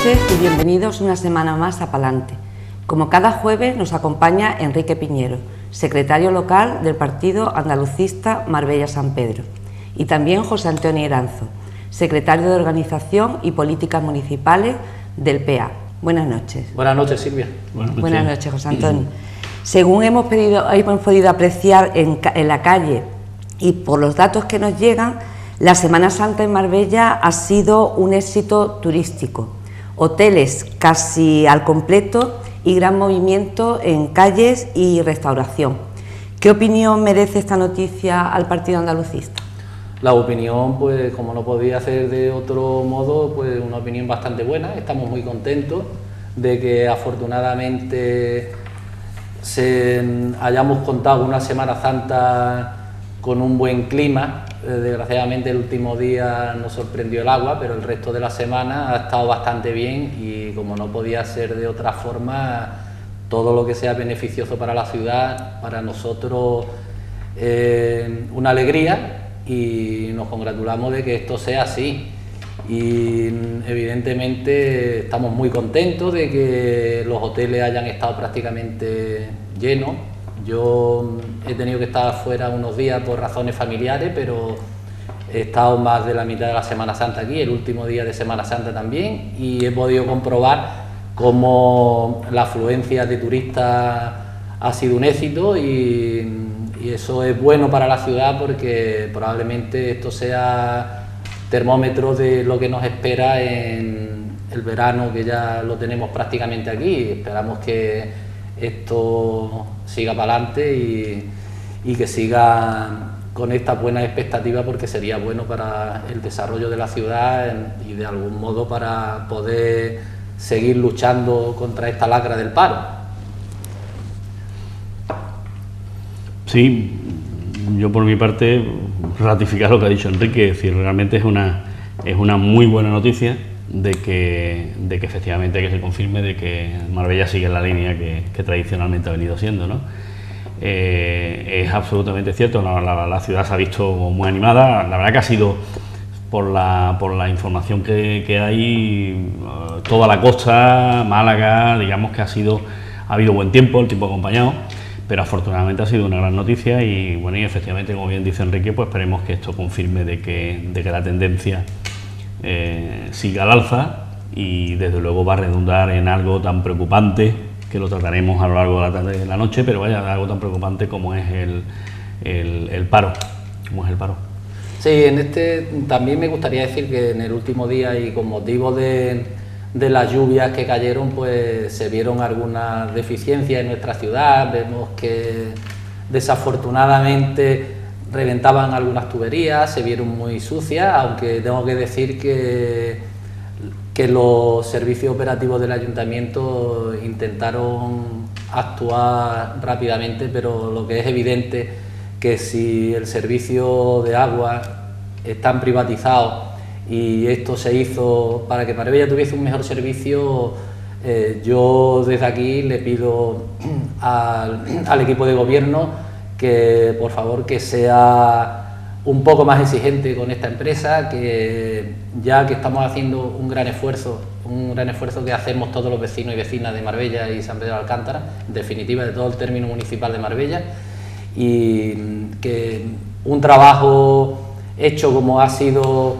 noches y bienvenidos una semana más a Palante. Como cada jueves nos acompaña Enrique Piñero, secretario local del Partido Andalucista Marbella-San Pedro, y también José Antonio Iranzo, secretario de Organización y Políticas Municipales del PA. Buenas noches. Buenas noches, Silvia. Buenas noches, José Antonio. Según hemos podido apreciar en la calle y por los datos que nos llegan, la Semana Santa en Marbella ha sido un éxito turístico. Hoteles casi al completo y gran movimiento en calles y restauración. ¿Qué opinión merece esta noticia al Partido Andalucista? La opinión, pues como no podía ser de otro modo, pues una opinión bastante buena. Estamos muy contentos de que afortunadamente hayamos contado una Semana Santa con un buen clima. Desgraciadamente el último día nos sorprendió el agua, pero el resto de la semana ha estado bastante bien y como no podía ser de otra forma, todo lo que sea beneficioso para la ciudad, para nosotros una alegría, y nos congratulamos de que esto sea así. Y evidentemente estamos muy contentos de que los hoteles hayan estado prácticamente llenos. Yo he tenido que estar fuera unos días por razones familiares, pero he estado más de la mitad de la Semana Santa aquí, el último día de Semana Santa también, y he podido comprobar cómo la afluencia de turistas ha sido un éxito y eso es bueno para la ciudad, porque probablemente esto sea termómetro de lo que nos espera en el verano, que ya lo tenemos prácticamente aquí. Esperamos que esto siga para adelante y que siga con esta buena expectativa, porque sería bueno para el desarrollo de la ciudad y de algún modo para poder seguir luchando contra esta lacra del paro. Sí, yo por mi parte ratificar lo que ha dicho Enrique, es decir, realmente es una muy buena noticia de que efectivamente que se confirme de que Marbella sigue en la línea que tradicionalmente ha venido siendo, ¿no? Es absolutamente cierto, la ciudad se ha visto muy animada. La verdad que ha sido, por la información que hay, toda la costa, Málaga, digamos que ha habido buen tiempo, el tiempo acompañado, pero afortunadamente ha sido una gran noticia y bueno, y efectivamente, como bien dice Enrique, pues esperemos que esto confirme de que la tendencia siga al alza y desde luego va a redundar en algo tan preocupante, que lo trataremos a lo largo de la tarde y de la noche, pero vaya, algo tan preocupante como es el paro. Sí, en este también me gustaría decir que en el último día y con motivo de las lluvias que cayeron, pues se vieron algunas deficiencias en nuestra ciudad. Vemos que desafortunadamente reventaban algunas tuberías, se vieron muy sucias, aunque tengo que decir que los servicios operativos del ayuntamiento intentaron actuar rápidamente, pero lo que es evidente que si el servicio de agua está privatizado y esto se hizo para que Marbella tuviese un mejor servicio, yo desde aquí le pido al equipo de gobierno que por favor que sea un poco más exigente con esta empresa, que ya que estamos haciendo un gran esfuerzo que hacemos todos los vecinos y vecinas de Marbella y San Pedro de Alcántara, en definitiva de todo el término municipal de Marbella, y que un trabajo hecho como ha sido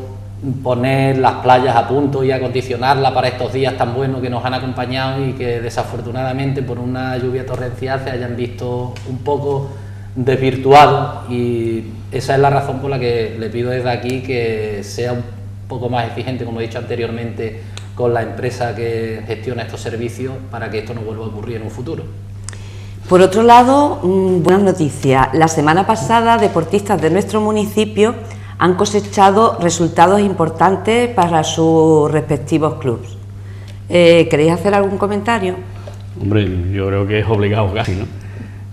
poner las playas a punto y acondicionarlas para estos días tan buenos que nos han acompañado y que desafortunadamente por una lluvia torrencial se hayan visto un poco desvirtuados, y esa es la razón por la que le pido desde aquí que sea un poco más exigente, como he dicho anteriormente, con la empresa que gestiona estos servicios, para que esto no vuelva a ocurrir en un futuro. Por otro lado, buenas noticias. La semana pasada, deportistas de nuestro municipio han cosechado resultados importantes para sus respectivos clubes. ¿Queréis hacer algún comentario? Hombre, yo creo que es obligado casi, ¿no?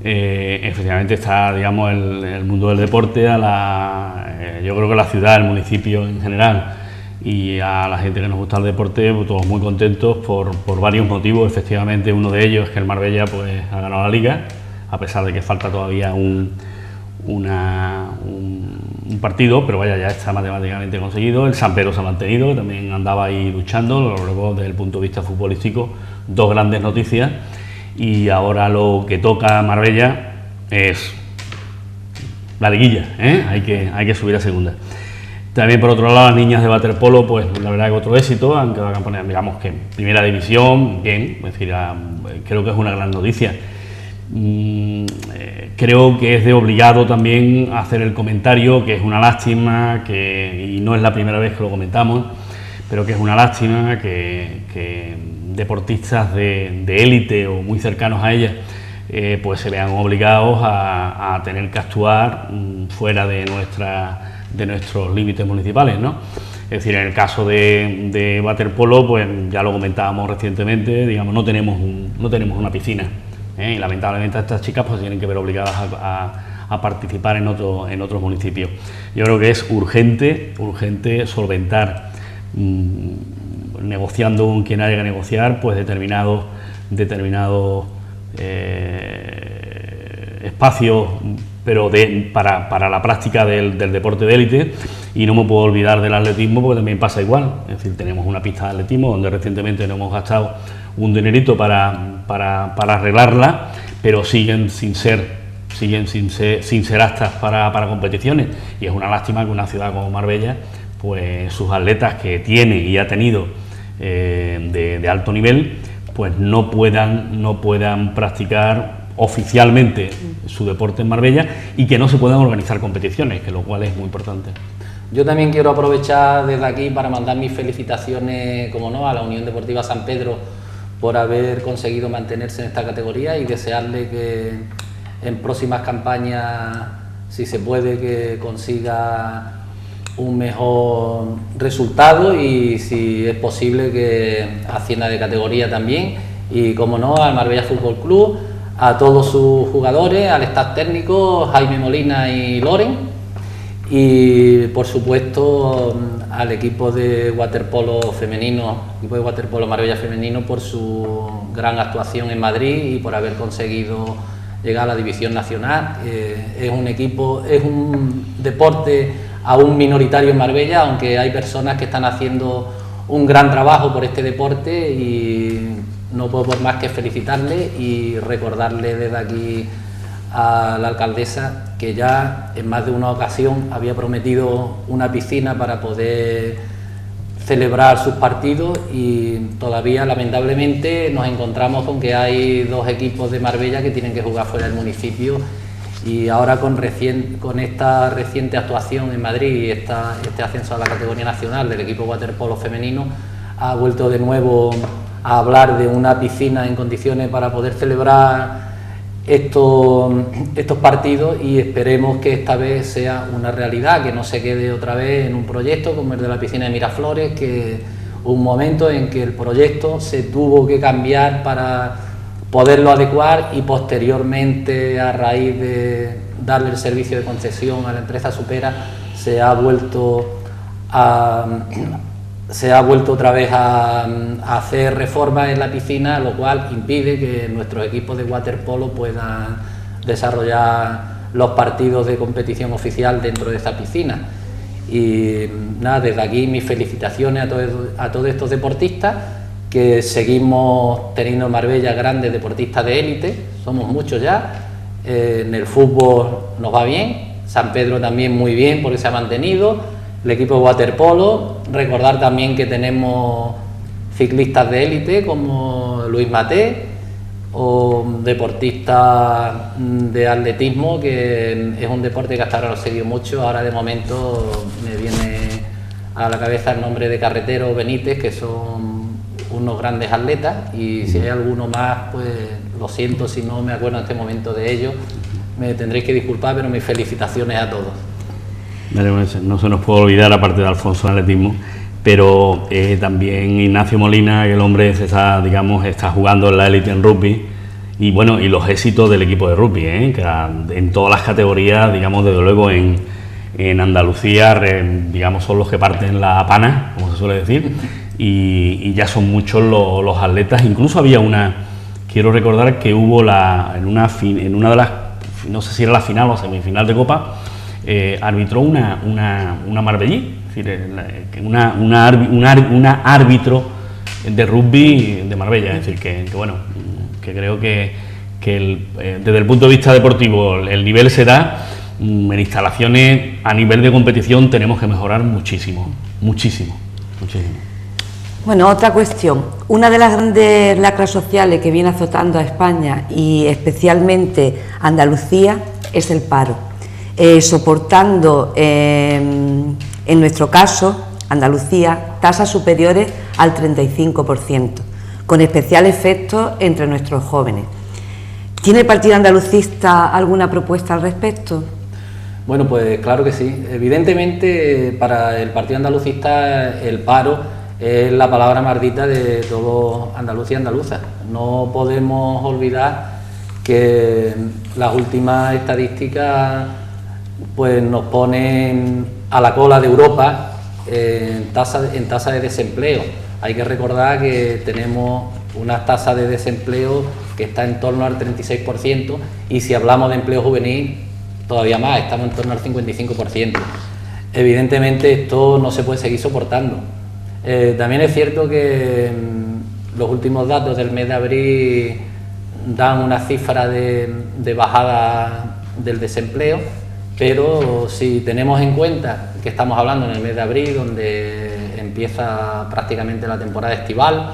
Efectivamente está, digamos, el mundo del deporte, yo creo que la ciudad, el municipio en general y a la gente que nos gusta el deporte, pues todos muy contentos por varios motivos. Efectivamente, uno de ellos es que el Marbella pues ha ganado la Liga, a pesar de que falta todavía un un partido, pero vaya, ya está matemáticamente conseguido. El San Pedro se ha mantenido, también andaba ahí luchando. Luego, desde el punto de vista futbolístico, dos grandes noticias. Y ahora lo que toca a Marbella es la liguilla, ¿eh? Hay que subir a segunda. También, por otro lado, las niñas de waterpolo, pues la verdad que otro éxito, han quedado campeonas, digamos que en primera división, bien, es decir, creo que es una gran noticia. Creo que es de obligado también hacer el comentario, que es una lástima, y no es la primera vez que lo comentamos, pero que es una lástima que deportistas de élite o muy cercanos a ellas pues se vean obligados a tener que actuar fuera de nuestros límites municipales, ¿no? Es decir, en el caso de waterpolo, pues ya lo comentábamos recientemente, digamos, no tenemos una piscina, y lamentablemente estas chicas pues tienen que ver obligadas a participar en otros municipios. Yo creo que es urgente solventar, negociando con quien haya que negociar, pues determinados espacios, pero para la práctica del deporte de élite. Y no me puedo olvidar del atletismo, porque también pasa igual. Es decir, tenemos una pista de atletismo donde recientemente nos hemos gastado un dinerito para arreglarla, pero siguen sin ser aptas para competiciones, y es una lástima que una ciudad como Marbella, pues sus atletas que tiene y ha tenido de alto nivel, pues no puedan practicar oficialmente su deporte en Marbella, y que no se puedan organizar competiciones, que lo cual es muy importante. Yo también quiero aprovechar desde aquí para mandar mis felicitaciones, como no, a la Unión Deportiva San Pedro por haber conseguido mantenerse en esta categoría, y desearle que en próximas campañas, si se puede, que consiga un mejor resultado, y si es posible que ascienda de categoría también. Y como no, al Marbella Fútbol Club, a todos sus jugadores, al staff técnico, Jaime Molina y Loren, y por supuesto al equipo de waterpolo femenino, equipo de waterpolo Marbella femenino, por su gran actuación en Madrid y por haber conseguido llegar a la división nacional. Es un deporte aún minoritario en Marbella, aunque hay personas que están haciendo un gran trabajo por este deporte, y no puedo por más que felicitarle y recordarle desde aquí a la alcaldesa que ya en más de una ocasión había prometido una piscina para poder celebrar sus partidos, y todavía lamentablemente nos encontramos con que hay dos equipos de Marbella que tienen que jugar fuera del municipio, y ahora con esta reciente actuación en Madrid y este ascenso a la categoría nacional del equipo waterpolo femenino, ha vuelto de nuevo a hablar de una piscina en condiciones para poder celebrar estos partidos, y esperemos que esta vez sea una realidad, que no se quede otra vez en un proyecto como el de la piscina de Miraflores, que un momento en que el proyecto se tuvo que cambiar para poderlo adecuar, y posteriormente, a raíz de darle el servicio de concesión a la empresa Supera, se ha vuelto otra vez a hacer reformas en la piscina, lo cual impide que nuestros equipos de waterpolo puedan desarrollar los partidos de competición oficial dentro de esta piscina. Y nada, desde aquí mis felicitaciones a todos estos deportistas, que seguimos teniendo en Marbella grandes deportistas de élite, somos muchos ya. En el fútbol nos va bien, San Pedro también muy bien porque se ha mantenido, el equipo de waterpolo. Recordar también que tenemos ciclistas de élite como Luis Maté, o deportistas de atletismo, que es un deporte que hasta ahora lo he seguido mucho. Ahora de momento me viene a la cabeza el nombre de Carretero, Benítez, que son unos grandes atletas, y si hay alguno más, pues lo siento si no me acuerdo en este momento de ellos, me tendréis que disculpar, pero mis felicitaciones a todos. No se nos puede olvidar, aparte de Alfonso en atletismo, pero también Ignacio Molina, que el hombre está jugando en la élite en rugby, y bueno, y los éxitos del equipo de rugby, que en todas las categorías, digamos, desde luego en Andalucía, digamos, son los que parten la pana, como se suele decir, y ya son muchos los atletas. Incluso había quiero recordar que hubo en una de las, no sé si era la final o semifinal de Copa, arbitró una marbellí, es decir, una árbitro de rugby de Marbella, es decir, que bueno, que creo que desde el punto de vista deportivo el nivel se da. En instalaciones a nivel de competición tenemos que mejorar muchísimo. Bueno, otra cuestión. Una de las grandes lacras sociales que viene azotando a España y especialmente Andalucía es el paro. Soportando, en nuestro caso, Andalucía, tasas superiores al 35%, con especial efecto entre nuestros jóvenes. ¿Tiene el Partido Andalucista alguna propuesta al respecto? Bueno, pues claro que sí. Evidentemente, para el Partido Andalucista el paro es la palabra maldita de todo andaluz y andaluza. No podemos olvidar que las últimas estadísticas pues nos ponen a la cola de Europa en tasa de desempleo. Hay que recordar que tenemos una tasa de desempleo que está en torno al 36%, y si hablamos de empleo juvenil todavía más, estamos en torno al 55%. Evidentemente esto no se puede seguir soportando. También es cierto que los últimos datos del mes de abril dan una cifra de bajada del desempleo, pero si tenemos en cuenta que estamos hablando en el mes de abril, donde empieza prácticamente la temporada estival,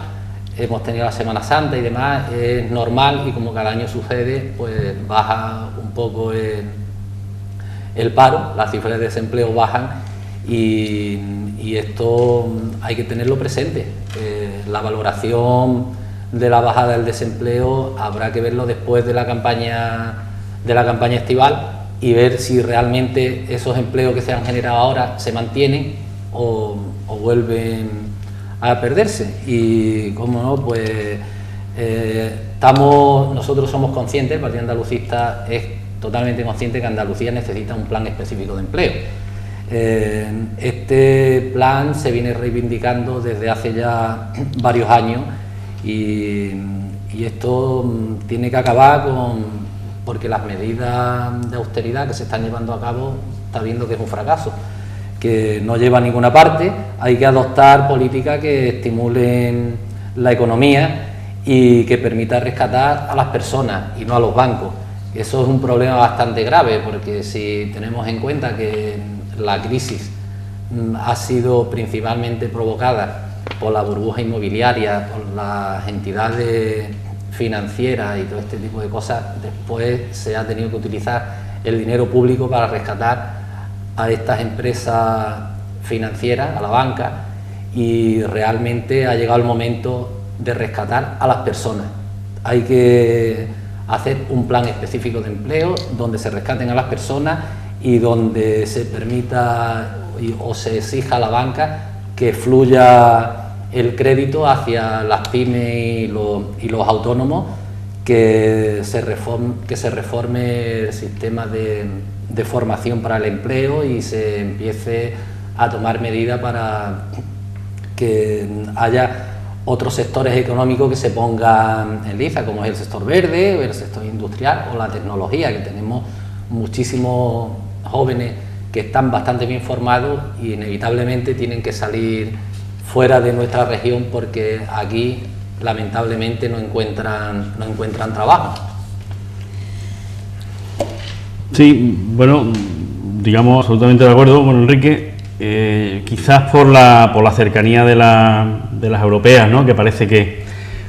hemos tenido la Semana Santa y demás, es normal, y como cada año sucede, pues baja un poco el paro, las cifras de desempleo bajan, y esto hay que tenerlo presente. La valoración de la bajada del desempleo habrá que verlo después de la campaña estival y ver si realmente esos empleos que se han generado ahora se mantienen o vuelven a perderse. Y como no, pues nosotros somos conscientes, el Partido Andalucista es totalmente consciente que Andalucía necesita un plan específico de empleo. Este plan se viene reivindicando desde hace ya varios años, y esto tiene que acabar porque las medidas de austeridad que se están llevando a cabo está viendo que es un fracaso, que no lleva a ninguna parte. Hay que adoptar políticas que estimulen la economía y que permita rescatar a las personas y no a los bancos. Eso es un problema bastante grave, porque si tenemos en cuenta que la crisis ha sido principalmente provocada por la burbuja inmobiliaria, por las entidades financieras y todo este tipo de cosas, después se ha tenido que utilizar el dinero público para rescatar a estas empresas financieras, a la banca, y realmente ha llegado el momento de rescatar a las personas. Hay que hacer un plan específico de empleo donde se rescaten a las personas y donde se permita o se exija a la banca que fluya el crédito hacia las pymes y los autónomos, que se reforme el sistema de formación para el empleo y se empiece a tomar medidas para que haya otros sectores económicos que se pongan en liza, como es el sector verde, el sector industrial o la tecnología, que tenemos muchísimos jóvenes que están bastante bien formados y inevitablemente tienen que salir fuera de nuestra región porque aquí lamentablemente no encuentran trabajo. Sí, bueno, digamos absolutamente de acuerdo con Enrique. Quizás por la cercanía de las europeas, ¿no?, que parece que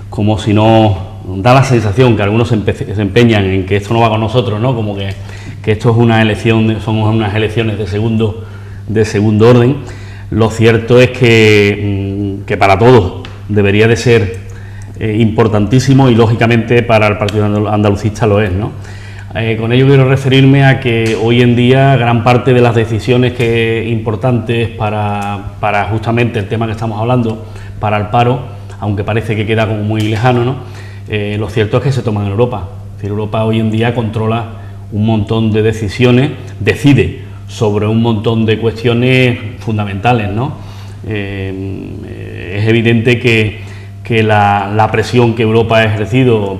como si no, da la sensación que algunos se empeñan en que esto no va con nosotros, ¿no?, como que esto es una elección, somos unas elecciones de segundo orden. Lo cierto es que para todos debería de ser importantísimo, y lógicamente para el Partido Andalucista lo es, ¿no? Con ello quiero referirme a que hoy en día gran parte de las decisiones importantes para justamente el tema que estamos hablando, para el paro, aunque parece que queda como muy lejano, ¿no?, lo cierto es que se toman en Europa. Es decir, Europa hoy en día controla un montón de decisiones, decide sobre un montón de cuestiones fundamentales, ¿no? Es evidente que la presión que Europa ha ejercido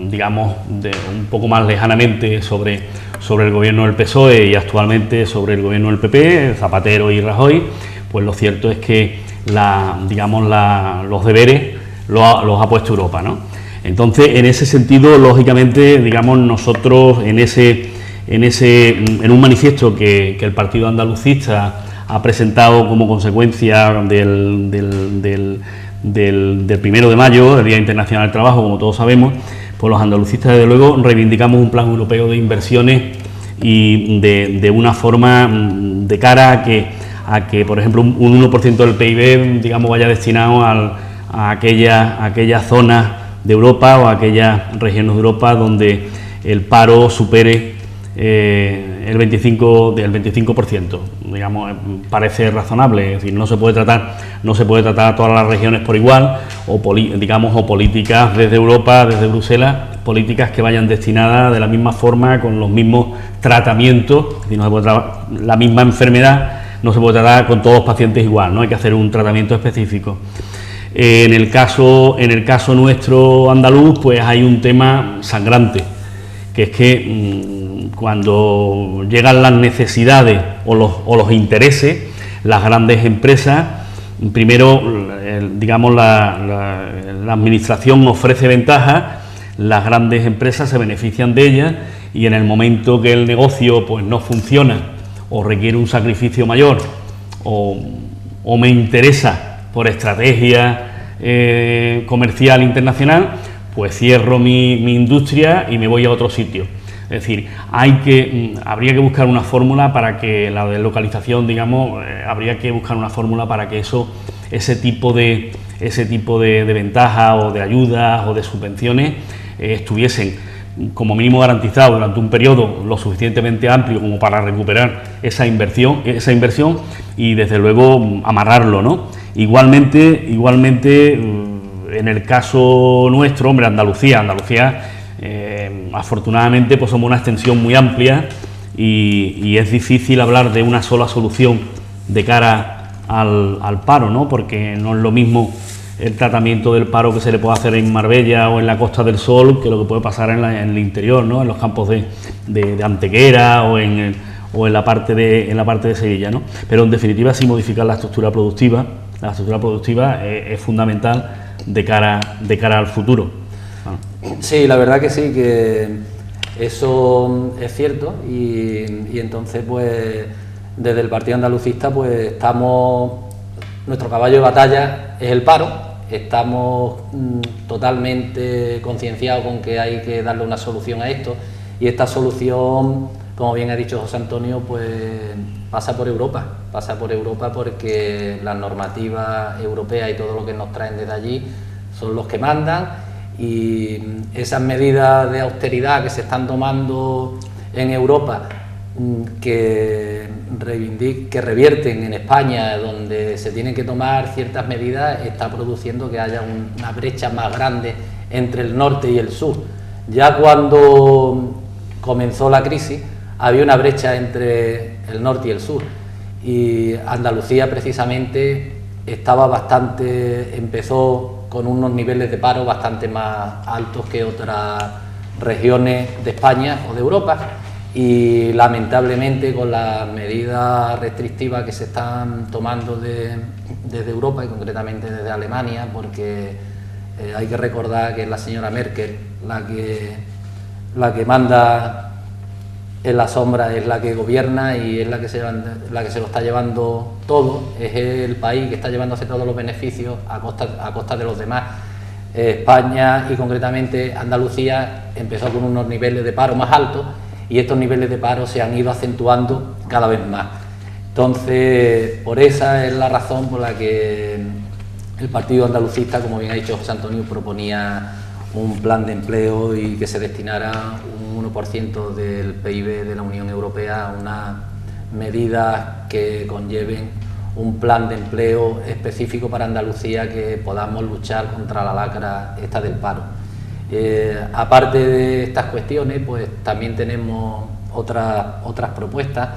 digamos, un poco más lejanamente sobre el gobierno del PSOE y actualmente sobre el gobierno del PP, Zapatero y Rajoy, pues lo cierto es que los deberes los ha puesto Europa, ¿no? Entonces, en ese sentido, lógicamente, digamos, nosotros en un manifiesto que el Partido Andalucista ha presentado como consecuencia del 1 de mayo, el Día Internacional del Trabajo, como todos sabemos, pues los andalucistas, desde luego, reivindicamos un plan europeo de inversiones y de una forma de cara a que, por ejemplo, un 1% del PIB, digamos, vaya destinado a aquellas zonas de Europa o a aquellas regiones de Europa donde el paro supere el 25%, digamos, parece razonable. Es decir, no se puede tratar a todas las regiones por igual, o políticas desde Europa, desde Bruselas, políticas que vayan destinadas de la misma forma, con los mismos tratamientos. Es decir, no se puede tratar la misma enfermedad, no se puede tratar con todos los pacientes igual, ¿no? Hay que hacer un tratamiento específico. En el caso nuestro andaluz, pues hay un tema sangrante, que es que cuando llegan las necesidades o los intereses, las grandes empresas, primero, digamos, la administración ofrece ventajas, las grandes empresas se benefician de ellas, y en el momento que el negocio pues no funciona o requiere un sacrificio mayor o me interesa por estrategia comercial internacional, pues cierro mi industria y me voy a otro sitio. Es decir, habría que buscar una fórmula para que la deslocalización, digamos, habría que buscar una fórmula para que ese tipo de ventajas o de ayudas o de subvenciones estuviesen como mínimo garantizados durante un periodo lo suficientemente amplio como para recuperar esa inversión y desde luego amarrarlo, ¿no? Igualmente, en el caso nuestro, hombre, Andalucía, afortunadamente pues somos una extensión muy amplia y es difícil hablar de una sola solución de cara al paro, ¿no? Porque no es lo mismo el tratamiento del paro que se le puede hacer en Marbella o en la Costa del Sol que lo que puede pasar en el interior, ¿no? En los campos de Antequera o en la parte de Sevilla, ¿no? Pero en definitiva, sí, modificar la estructura productiva. La estructura productiva es fundamental de cara al futuro. Sí, la verdad que sí, que eso es cierto y entonces pues desde el Partido Andalucista pues nuestro caballo de batalla es el paro, estamos totalmente concienciados con que hay que darle una solución a esto y esta solución, como bien ha dicho José Antonio, pues pasa por Europa porque las normativas europeas y todo lo que nos traen desde allí son los que mandan. Y esas medidas de austeridad que se están tomando en Europa, que revierten en España, donde se tienen que tomar ciertas medidas, está produciendo que haya una brecha más grande entre el norte y el sur. Ya cuando comenzó la crisis había una brecha entre el norte y el sur, y Andalucía precisamente empezó con unos niveles de paro bastante más altos que otras regiones de España o de Europa, y lamentablemente con las medidas restrictivas que se están tomando desde Europa y concretamente desde Alemania, porque hay que recordar que es la señora Merkel la que manda en la sombra, es la que gobierna y es la que se lo está llevando todo, es el país que está llevándose todos los beneficios a costa de los demás. España y concretamente Andalucía empezó con unos niveles de paro más altos y estos niveles de paro se han ido acentuando cada vez más. Entonces, por esa es la razón por la que el Partido Andalucista, como bien ha dicho José Antonio, proponía un plan de empleo y que se destinara un 1% del PIB de la Unión Europea a unas medidas que conlleven un plan de empleo específico para Andalucía, que podamos luchar contra la lacra esta del paro. Aparte de estas cuestiones, pues también tenemos otras propuestas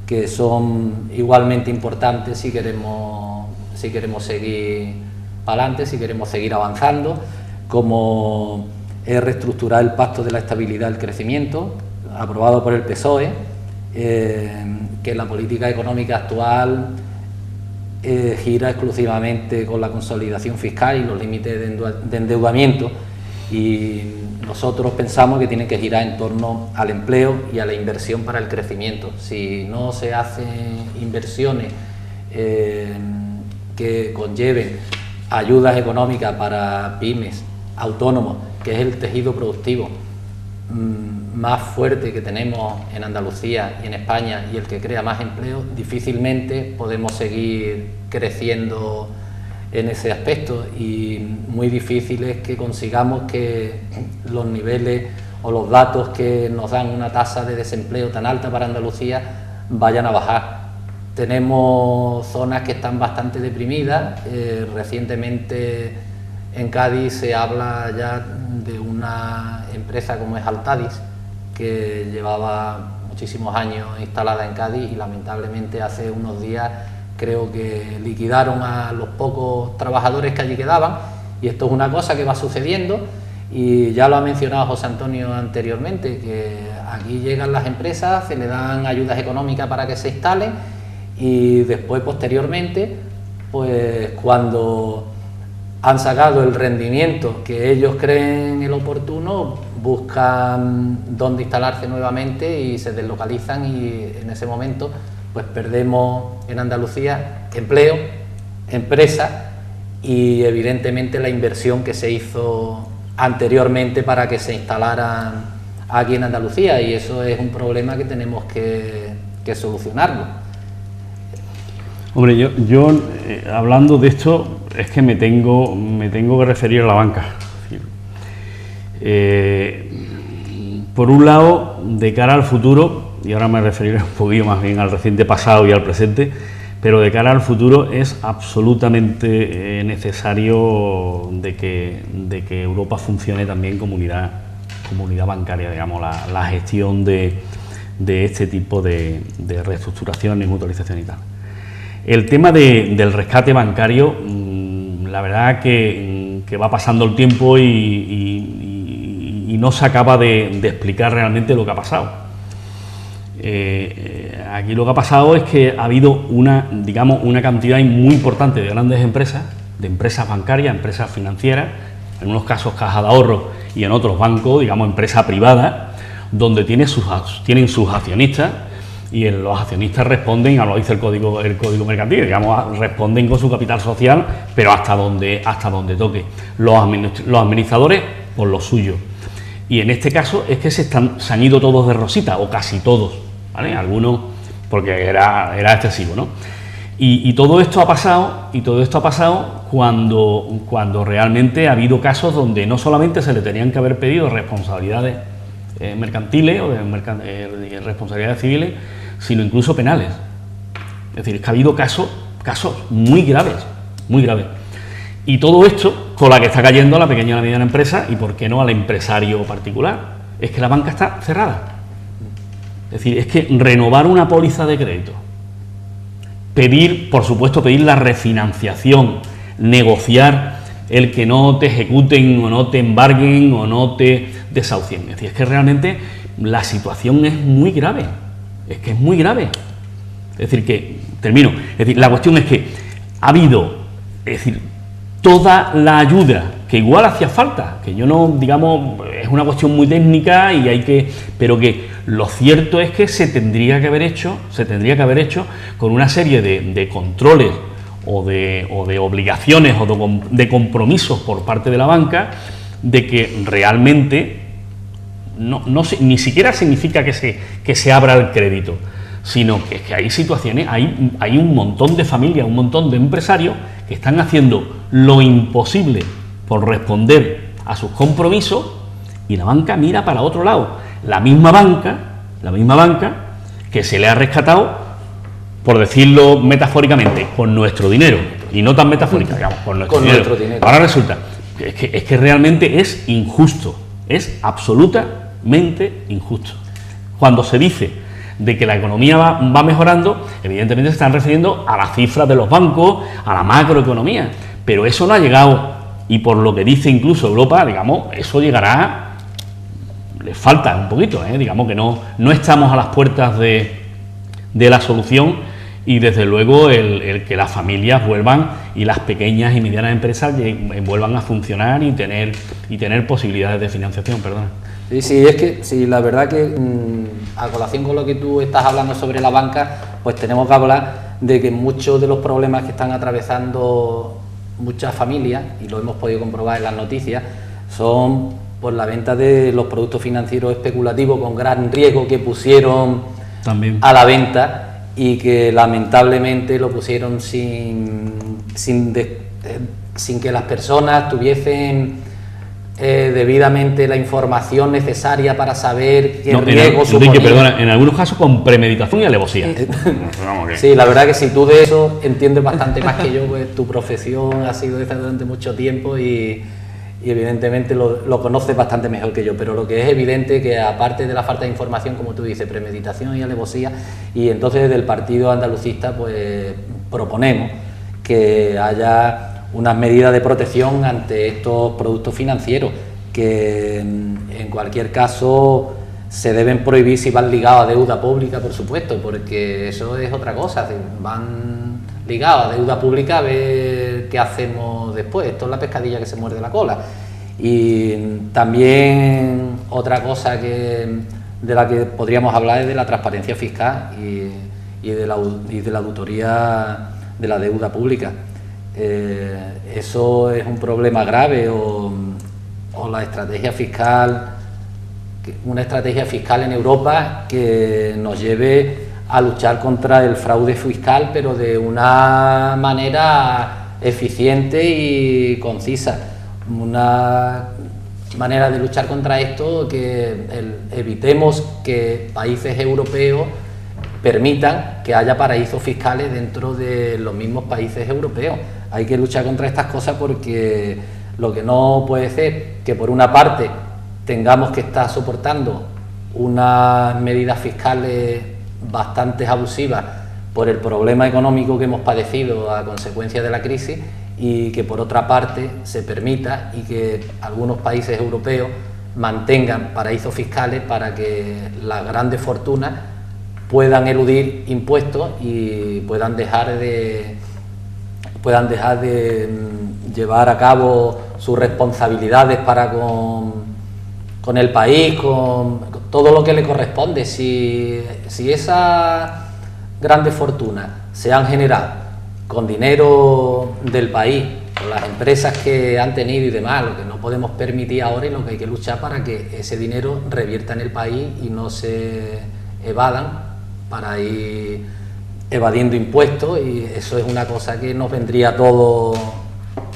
que son igualmente importantes si queremos seguir para adelante, si queremos seguir avanzando, como es reestructurar el Pacto de la Estabilidad y el Crecimiento, aprobado por el PSOE, que la política económica actual gira exclusivamente con la consolidación fiscal y los límites de endeudamiento, y nosotros pensamos que tiene que girar en torno al empleo y a la inversión para el crecimiento. Si no se hacen inversiones que conlleven ayudas económicas para pymes, autónomos, que es el tejido productivo más fuerte que tenemos en Andalucía y en España y el que crea más empleo, difícilmente podemos seguir creciendo en ese aspecto, y muy difícil es que consigamos que los niveles o los datos que nos dan una tasa de desempleo tan alta para Andalucía vayan a bajar. Tenemos zonas que están bastante deprimidas. Recientemente en Cádiz se habla ya de una empresa como es Altadis, que llevaba muchísimos años instalada en Cádiz y lamentablemente hace unos días creo que liquidaron a los pocos trabajadores que allí quedaban, y esto es una cosa que va sucediendo, y ya lo ha mencionado José Antonio anteriormente, que aquí llegan las empresas, se le dan ayudas económicas para que se instalen, y después posteriormente, pues cuando han sacado el rendimiento que ellos creen el oportuno, buscan dónde instalarse nuevamente y se deslocalizan, y en ese momento pues perdemos en Andalucía empleo, empresas y evidentemente la inversión que se hizo anteriormente para que se instalaran aquí en Andalucía, y eso es un problema que tenemos que solucionarlo. Hombre, yo hablando de esto es que me tengo que referir a la banca. Por un lado, de cara al futuro, y ahora me referiré un poquito más bien al reciente pasado y al presente, pero de cara al futuro es absolutamente necesario de que Europa funcione también como unidad bancaria, digamos, la gestión de este tipo de reestructuración y mutualización y tal. El tema del rescate bancario, la verdad que va pasando el tiempo y no se acaba de explicar realmente lo que ha pasado. Aquí lo que ha pasado es que ha habido una cantidad muy importante de grandes empresas, de empresas bancarias, empresas financieras, en unos casos cajas de ahorro y en otros bancos, digamos empresa privada, donde tienen sus accionistas, y los accionistas responden a lo que dice el código mercantil, digamos, responden con su capital social, pero hasta donde toque. Los administradores por lo suyo. Y en este caso es que se han ido todos de rosita, o casi todos, ¿vale? Algunos, porque era excesivo, ¿no? Y todo esto ha pasado, cuando realmente ha habido casos donde no solamente se le tenían que haber pedido responsabilidades mercantiles o de responsabilidades civiles, sino incluso penales. Es decir, es que ha habido casos muy graves, muy graves. Y todo esto con la que está cayendo a la pequeña y la mediana empresa, y por qué no al empresario particular. Es que la banca está cerrada. Es decir, es que renovar una póliza de crédito, por supuesto pedir la refinanciación, negociar el que no te ejecuten o no te embarguen o no te desahucien. Es decir, es que realmente la situación es muy grave. Es que es muy grave. Es decir, que, termino, es decir, la cuestión es que ha habido, es decir, toda la ayuda que igual hacía falta, que yo no, digamos, es una cuestión muy técnica y pero que lo cierto es que se tendría que haber hecho con una serie de controles o de obligaciones o de compromisos por parte de la banca, de que realmente ni siquiera significa que se abra el crédito, sino que hay situaciones, hay un montón de familias, un montón de empresarios que están haciendo lo imposible por responder a sus compromisos, y la banca mira para otro lado. La misma banca que se le ha rescatado, por decirlo metafóricamente, con nuestro dinero, y no tan metafórica, digamos, con nuestro dinero. Ahora resulta es que realmente es injusto, es absolutamente injusto. Cuando se dice de que la economía va mejorando, evidentemente se están refiriendo a las cifras de los bancos, a la macroeconomía, pero eso no ha llegado y por lo que dice incluso Europa, digamos, eso llegará, le falta un poquito, digamos que no estamos a las puertas de la solución, y desde luego el que las familias vuelvan y las pequeñas y medianas empresas vuelvan a funcionar y tener posibilidades de financiación, perdona. Sí, es que sí, la verdad que a colación con lo que tú estás hablando sobre la banca, pues tenemos que hablar de que muchos de los problemas que están atravesando muchas familias, y lo hemos podido comprobar en las noticias, son por la venta de los productos financieros especulativos con gran riesgo que pusieron también a la venta, y que lamentablemente lo pusieron sin que las personas tuviesen debidamente la información necesaria para saber qué riesgo suponía. Enrique, perdona, en algunos casos con premeditación y alevosía. Sí, la verdad que si tú de eso entiendes bastante más que yo, pues tu profesión ha sido esta durante mucho tiempo y evidentemente lo conoces bastante mejor que yo, pero lo que es evidente que aparte de la falta de información, como tú dices, premeditación y alevosía, y entonces desde el partido andalucista pues proponemos que haya unas medidas de protección ante estos productos financieros que en cualquier caso se deben prohibir si van ligados a deuda pública, por supuesto, porque eso es otra cosa, van ligados a deuda pública, a ver qué hacemos después. Esto es la pescadilla que se muerde la cola. Y también otra cosa de la que podríamos hablar es de la transparencia fiscal y de la auditoría de la deuda pública. Eso es un problema grave, o la estrategia fiscal, una estrategia fiscal en Europa que nos lleve a luchar contra el fraude fiscal, pero de una manera eficiente y concisa. Una manera de luchar contra esto que evitemos que países europeos permitan que haya paraísos fiscales dentro de los mismos países europeos. Hay que luchar contra estas cosas porque lo que no puede ser que por una parte tengamos que estar soportando unas medidas fiscales bastante abusivas por el problema económico que hemos padecido a consecuencia de la crisis, y que por otra parte se permita y que algunos países europeos mantengan paraísos fiscales para que las grandes fortunas puedan eludir impuestos y puedan dejar de llevar a cabo sus responsabilidades para con el país, con todo lo que le corresponde. Si esas grandes fortunas se han generado con dinero del país, con las empresas que han tenido y demás, lo que no podemos permitir ahora y lo que hay que luchar para que ese dinero revierta en el país y no se evadan para ir evadiendo impuestos, y eso es una cosa que nos vendría todo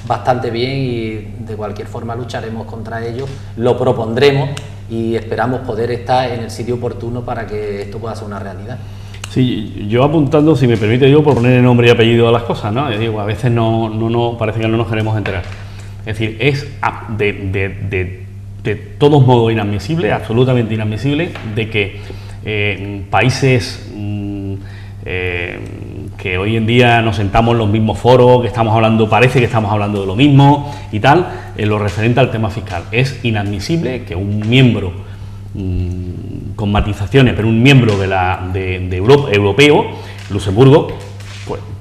bastante bien, y de cualquier forma lucharemos contra ello, lo propondremos y esperamos poder estar en el sitio oportuno para que esto pueda ser una realidad. Sí, yo apuntando, si me permite yo, por poner nombre y apellido a las cosas, ¿no? Digo, a veces no parece que no nos queremos enterar. Es decir, es de todos modos inadmisible, absolutamente inadmisible, de que países que hoy en día nos sentamos en los mismos foros, que estamos hablando, parece que estamos hablando de lo mismo y tal, en lo referente al tema fiscal. Es inadmisible que un miembro, con matizaciones, pero un miembro de Europa, europeo, Luxemburgo,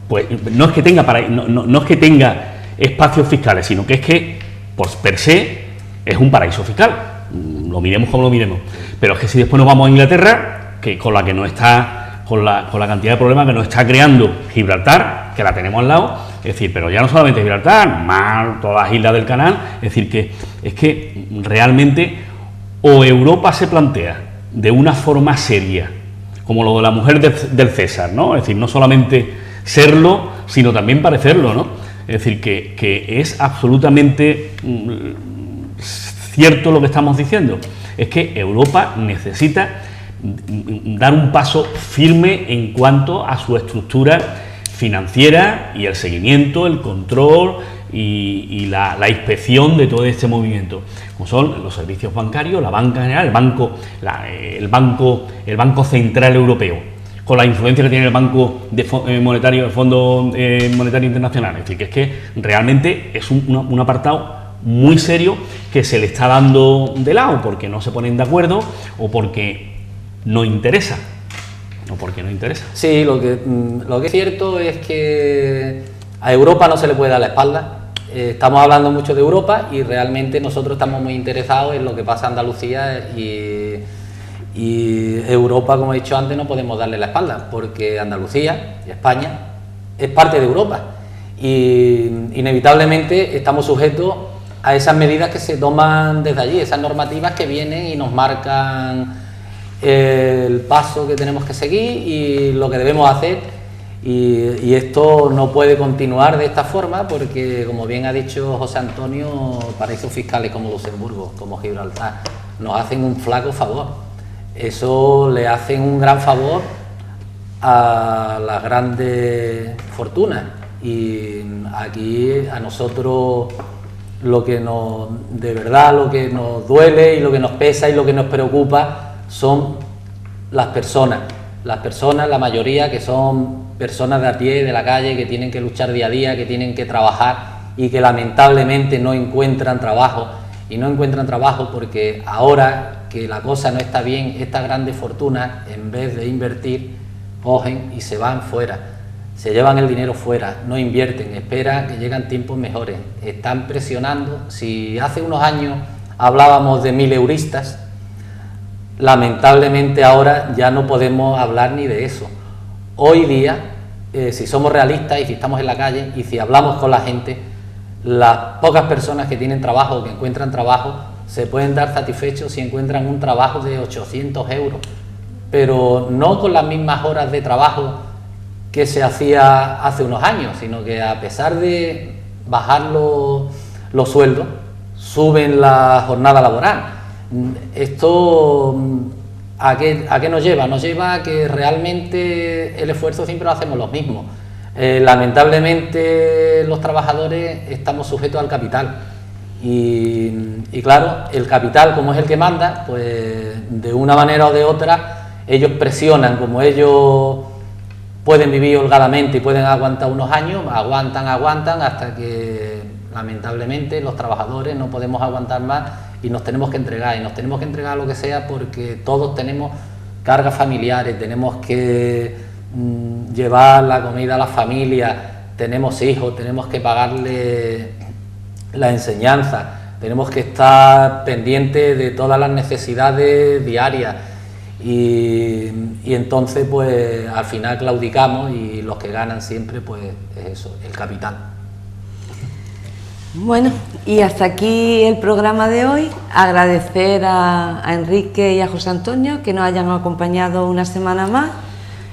pues no es que tenga no es que tenga espacios fiscales, sino que es que por per se es un paraíso fiscal. Lo miremos como lo miremos. Pero es que si después nos vamos a Inglaterra, que con la que no está, con la cantidad de problemas que nos está creando Gibraltar, que la tenemos al lado, es decir, pero ya no solamente Gibraltar, más todas las islas del canal, es decir, que es que realmente o Europa se plantea de una forma seria, como lo de la mujer del César, ¿no? Es decir, no solamente serlo, sino también parecerlo, ¿no? Es decir, que es absolutamente cierto lo que estamos diciendo. Es que Europa necesita dar un paso firme en cuanto a su estructura financiera y el seguimiento, el control y la inspección de todo este movimiento, como son los servicios bancarios, la banca general, el Banco Central Europeo, con la influencia que tiene el Banco Monetario, el Fondo Monetario Internacional. Es decir, que realmente es un apartado muy serio que se le está dando de lado porque no se ponen de acuerdo o porque no interesa. Sí, lo que es cierto es que a Europa no se le puede dar la espalda. Estamos hablando mucho de Europa y realmente nosotros estamos muy interesados en lo que pasa en Andalucía y Europa, como he dicho antes, no podemos darle la espalda porque Andalucía y España es parte de Europa y inevitablemente estamos sujetos a esas medidas que se toman desde allí, esas normativas que vienen y nos marcan el paso que tenemos que seguir y lo que debemos hacer, y esto no puede continuar de esta forma porque, como bien ha dicho José Antonio, paraísos fiscales como Luxemburgo, como Gibraltar, nos hacen un flaco favor. Eso le hacen un gran favor a las grandes fortunas, y aquí a nosotros lo que nos duele y lo que nos pesa y lo que nos preocupa son las personas, la mayoría que son personas de a pie, de la calle, que tienen que luchar día a día, que tienen que trabajar y que lamentablemente no encuentran trabajo, y no encuentran trabajo porque ahora que la cosa no está bien, estas grandes fortunas, en vez de invertir, cogen y se van fuera, se llevan el dinero fuera, no invierten, esperan que lleguen tiempos mejores, están presionando. Si hace unos años hablábamos de 1000 euristas, lamentablemente ahora ya no podemos hablar ni de eso. Hoy día, si somos realistas y si estamos en la calle y si hablamos con la gente, las pocas personas que tienen trabajo o que encuentran trabajo se pueden dar satisfechos si encuentran un trabajo de 800 euros, pero no con las mismas horas de trabajo que se hacía hace unos años, sino que a pesar de bajar los sueldos, suben la jornada laboral. Esto ¿a qué nos lleva? Nos lleva a que realmente el esfuerzo siempre lo hacemos los mismos. Lamentablemente los trabajadores estamos sujetos al capital y claro, el capital, como es el que manda, pues de una manera o de otra ellos presionan. Como ellos pueden vivir holgadamente y pueden aguantar unos años, aguantan hasta que lamentablemente los trabajadores no podemos aguantar más y nos tenemos que entregar, lo que sea, porque todos tenemos cargas familiares, tenemos que llevar la comida a la familia, tenemos hijos, tenemos que pagarle la enseñanza, tenemos que estar pendientes de todas las necesidades diarias y entonces pues al final claudicamos y los que ganan siempre pues es eso, el capital. Bueno, y hasta aquí el programa de hoy. Agradecer a Enrique y a José Antonio que nos hayan acompañado una semana más,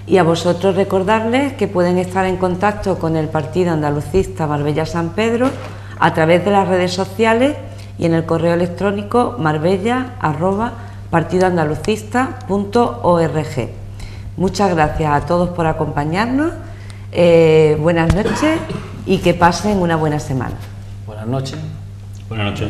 y a vosotros recordarles que pueden estar en contacto con el Partido Andalucista Marbella San Pedro a través de las redes sociales y en el correo electrónico marbella@partidoandalucista.org. Muchas gracias a todos por acompañarnos, buenas noches y que pasen una buena semana. Buenas noches. Buenas noches.